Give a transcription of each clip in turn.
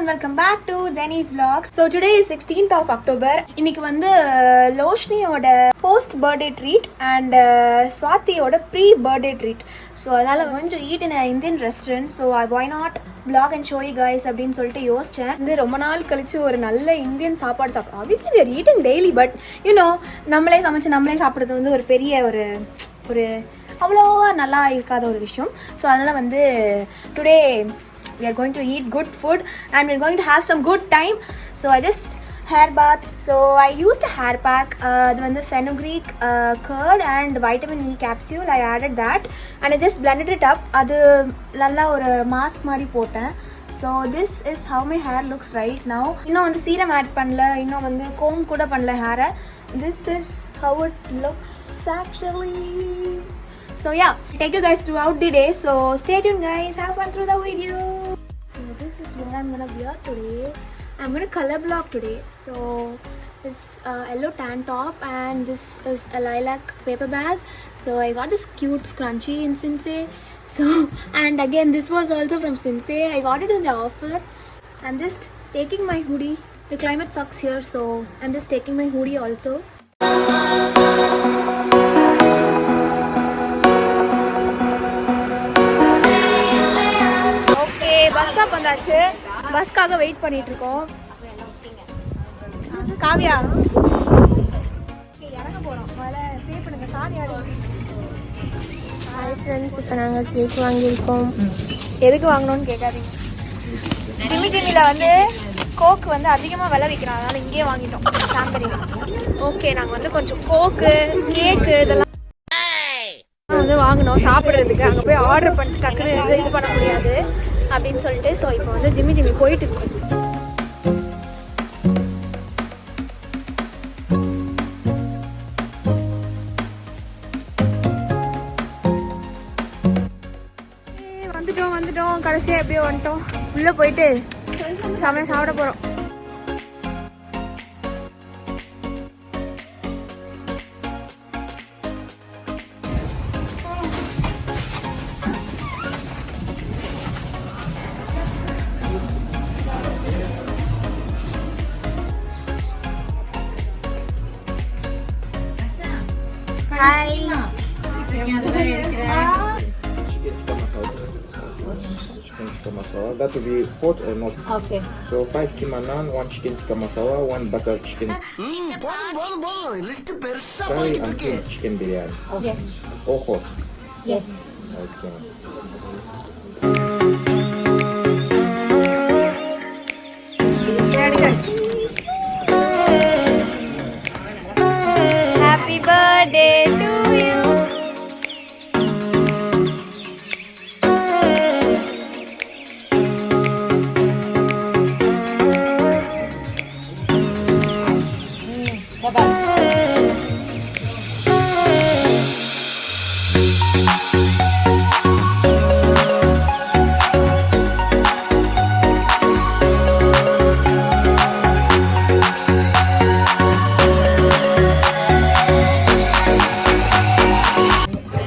Welcome back to Jenny's vlogs. So today is 16th of October. இன்னைக்கு வந்து லோஷ்னியோட post birthday treat and ஸ்வாதியோட pre birthday treat. So அதனால going to eat in an Indian restaurant. So why not vlog and show you guys அப்படின்னு சொல்லிட்டு யோசிச்சேன். இது ரொம்ப நாள் கழிச்சு ஒரு நல்ல இந்தியன் சாப்பாடு சாப்பிடுறோம். Obviously we are eating daily, but you know நம்மளே சமைச்சு நம்மளே சாப்பிடுறது வந்து ஒரு பெரிய ஒரு அவ்வளோ நல்லா இருக்காத ஒரு விஷயம். ஸோ அதனால் வந்து today we are going to eat good food and we're going to have some good time. So I just hair bath. So I used a hair pack. The one fenugreek curd and vitamin E capsule. I added that and I just blended it up. Adu nalla oru mask mari poten. So this is how my hair looks right now. Inno vandu serum add pannala, inno vandu comb kuda pannala hair. This is how it looks actually. So yeah, take you guys throughout the day. So stay tuned guys, have fun through the video. So this is what I'm gonna wear today. I'm gonna color block today. So it's a yellow tan top and this is a lilac paper bag. So I got this cute scrunchie in Sensei. So and again this was also from Sensei. I got it in the offer. I'm just taking my hoodie. The climate sucks here, so I'm just taking my hoodie also. Bus stop வந்தாச்சு. பஸ்க்காக wait பண்ணிட்டு இருக்கோம். காவியா இறங்க போறோம். பே பண்ணுங்க. Kavya hi friends, இப்போ நாங்கள் cake வாங்கியிருக்கோம். எதுக்கு வாங்கணும்னு கேட்காதீங்க. ஜிம்மில வந்து கோக்கு வந்து அதிகமாக விலை விற்கிறோம், அதனால இங்கேயே வாங்கிட்டோம் சாம்பரியில். ஓகே, நாங்கள் வந்து கொஞ்சம் கோக்கு கேக்கு இதெல்லாம் வந்து வாங்கினோம் சாப்பிட்றதுக்கு. அங்கே போய் ஆர்டர் பண்ணிட்டு டக்குன்னு இது பண்ண முடியாது அப்படின்னு சொல்லிட்டு. ஸோ இப்போ வந்து ஜிம்மி போயிட்டு இருக்கோம். வந்துட்டோம் கடைசியாக எப்படியோ வந்துட்டோம். உள்ளே போயிட்டு சமையல் சாப்பிட போகிறோம். Hi. Chicken tikka masala. That will be hot or not? Okay. So 5 keema naan, 1 chicken tikka masala, 1 butter chicken curry and 2 chicken biryani. Yes. All hot. Yes. Okay. Happy birthday to you.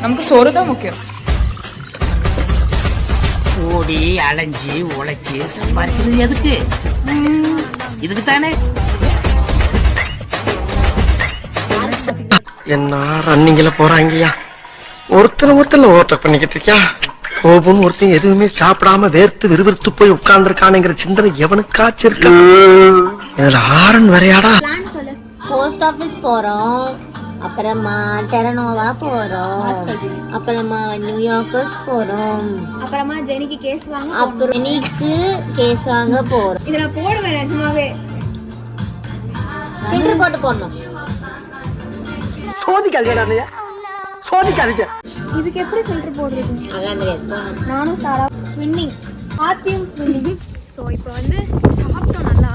நமக்கு சோறு தான் முக்கியம். ஓடி அலைஞ்சி உழைச்சி சம்பாதிக்கிறது எதுக்கு? இதுக்கு தானே. என்ன ரன்னிங்ல போறாங்கய்யா, ஒருத்தர் ஓட்ட பண்ணிக்கிட்டு இருக்கியா. கோபம் ஒருத்தன் எதுவுமே சாப்பிடாம வேர்த்து விறுவிறுத்து போய் உட்கார்ந்துருக்கானுங்கிற சிந்தனை எவனுக்காச்சும் இருக்கு. இதுல ஆரன் வரையாடா. போஸ்ட் ஆஃபீஸ் போறோம், அப்புறமா டெரனோவா போறோம், அப்புறமா நியூயார்க்கர்ஸ் போறோம், அப்புறமா ஜெனிக்கு கேஸ் வாங்க, அப்புறம் ஜெனிக்கு கேஸ் வாங்க போறோம். இத நான் போடுவேன் நிஜமாவே. ஃபில்டர் போட்டு போடணும். சோதிக்காதீங்க, சோதிக்காதீங்க. இதுக்கு எப்படி ஃபில்டர் போடுறது? அதான் தெரியாது. நானும் சாரா ட்வின்னிங், ஆத்தியும் ட்வின்னிங். ஸோ இப்போ வந்து சாப்பிட்டோம் நல்லா.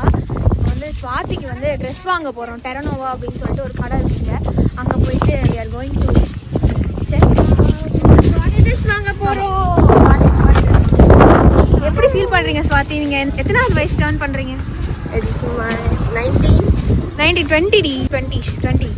வந்து ஸ்வாதிக்கு வந்து ட்ரெஸ் வாங்க போகிறோம். டெரனோவா அப்படின்னு சொல்லிட்டு ஒரு கடை இருக்குங்க. அங்கே போயிட்டு we are going to check dress வாங்க போகிறோம். எப்படி ஃபீல் பண்ணுறீங்க ஸ்வாதி? நீங்கள் எத்தனாவது வயசு டர்ன் பண்ணுறீங்க? 20 டி 20.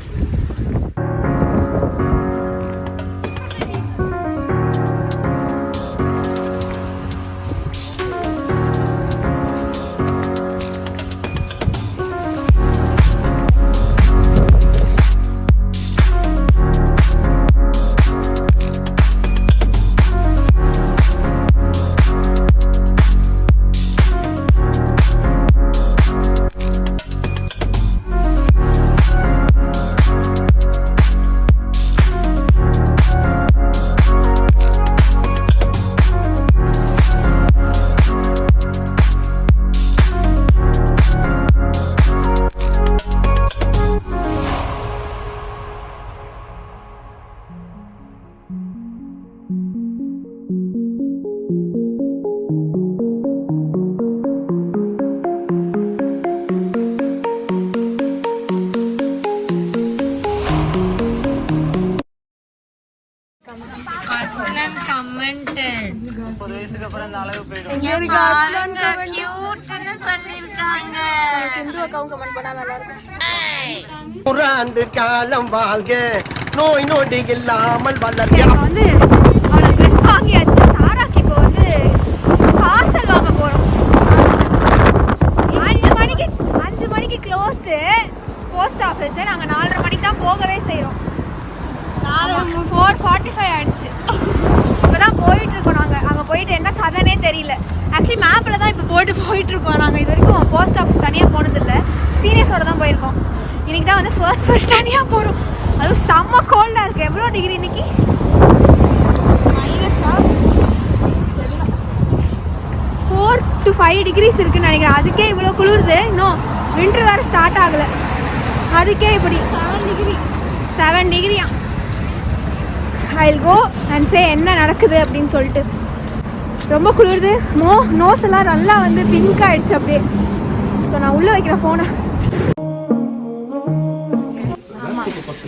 சிந்து அக்காவும் கமெண்ட் பண்ணா நல்லா இருக்கும். ஒரு ஆண்டு காலம் வாழ்க, நோய் நொடி இல்லாமல் வளர்க. வந்து அவளை ட்ரெஸ் வாங்கியாச்சு. சாராக்கு இப்போ வந்து பார்சல் வாங்க போறோம். 5 மணிக்கு க்ளோஸ்டு போஸ்ட் ஆஃபீஸ். நாங்கள் 4:30 மணிக்கு தான் போகவே செய்கிறோம். 4:45 ஆயிடுச்சு. இப்போதான் போயிட்டு இருக்கோம். நாங்கள் அங்கே போயிட்டு என்ன கதைனே தெரியல. ஆக்சுவலி மேப்பில் தான் இப்போ போயிட்டு இருக்கோம். நாங்கள் இது வரைக்கும் போஸ்ட் ஆஃபீஸ் தனியாக போனதில்லை. சீனியர்ஸோட தான் போயிருக்கோம். இன்னைக்கு தான் வந்து ஃபர்ஸ்ட் தனியாக போகிறோம். அதுவும் செம்ம கோல்டாக இருக்குது. எவ்வளோ டிகிரி இன்னைக்கு? -4 to 5 degrees இருக்குன்னு நினைக்கிறேன். அதுக்கே இவ்வளோ குளிருது. இன்னும் வின்டர் வேறு ஸ்டார்ட் ஆகலை. அதுக்கே இப்படி 7 டிகிரியா. I'll go and say என்ன நடக்குது அப்படின்னு சொல்லிட்டு. ரொம்ப குளிருது. நோஸ் எல்லாம் நல்லா வந்து பிங்க் ஆயிடுச்சு அப்படியே. ஸோ நான் உள்ளே வைக்கிற ஃபோனை.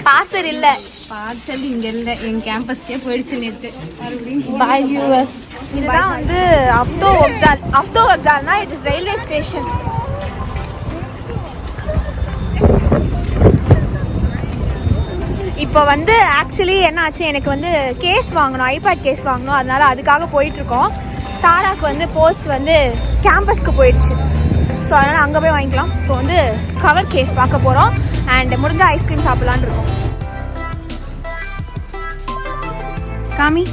பார்சல் இல்லை. பார்சல் இங்க இல்ல, என் கேம்பஸ்க்கே போயிடுச்சு நேற்று. Bye viewers. இதுதான் வந்து அப்தோ வக்சால்னா இட் இஸ் ரயில்வே ஸ்டேஷன். இப்போ வந்து ஆக்சுவலி என்ன ஆச்சு, எனக்கு வந்து கேஸ் வாங்கணும், ஐபேட் கேஸ் வாங்கணும். அதனால அதுக்காக போயிட்டுருக்கோம். சாராக்கு வந்து போஸ்ட் வந்து கேம்பஸ்க்கு போயிடுச்சு. ஸோ அதனால் அங்கே போய் வாங்கிக்கலாம். இப்போ வந்து கவர் கேஸ் பார்க்க போகிறோம். அண்ட் முடிஞ்ச ஐஸ்கிரீம் சாப்பிட்லான்னு இருக்கோம். காமி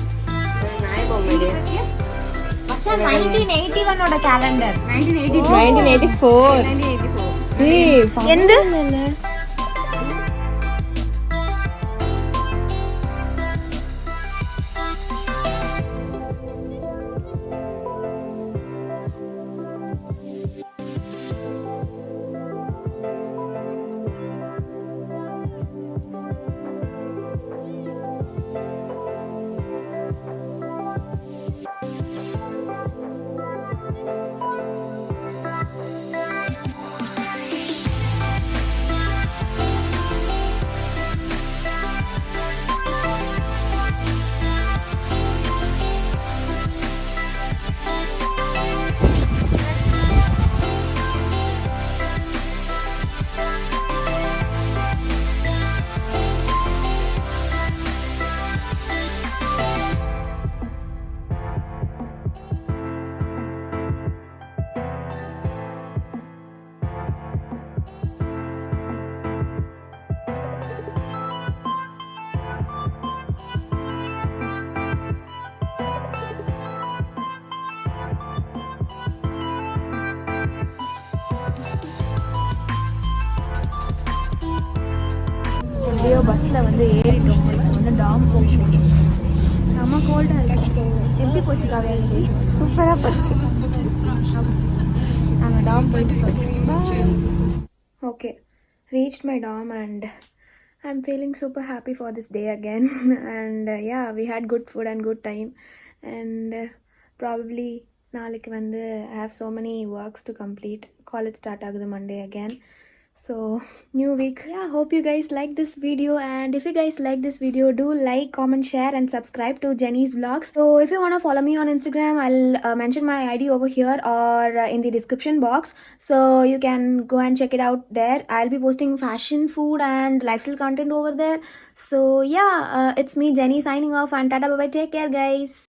1981 கேலண்டர். 1984 எந்த எப்படியோ பஸ்ஸில் வந்து ஏறிட்டோம். வந்து டாம் போச்சு. செம்ம கோல்டாக இருக்கு. எப்படி போச்சு காவேரி? சூப்பராக போச்சு. நாங்கள் டாம் போயிட்டு சொல்கிறோம். Okay, reached my Tom and I'm feeling super happy for this day again. And yeah, we had good food and good time. And probably நாளைக்கு வந்து I have so many works to complete. College start ஆகுது Monday again. So new week. Yeah, hope you guys like this video, and if you guys like this video, do like, comment, share and subscribe to Jenny's vlogs. So if you want to follow me on Instagram, I'll mention my ID over here or in the description box, so you can go and check it out there. I'll be posting fashion, food and lifestyle content over there. So yeah, it's me Jenny signing off, and tata bye bye, take care guys.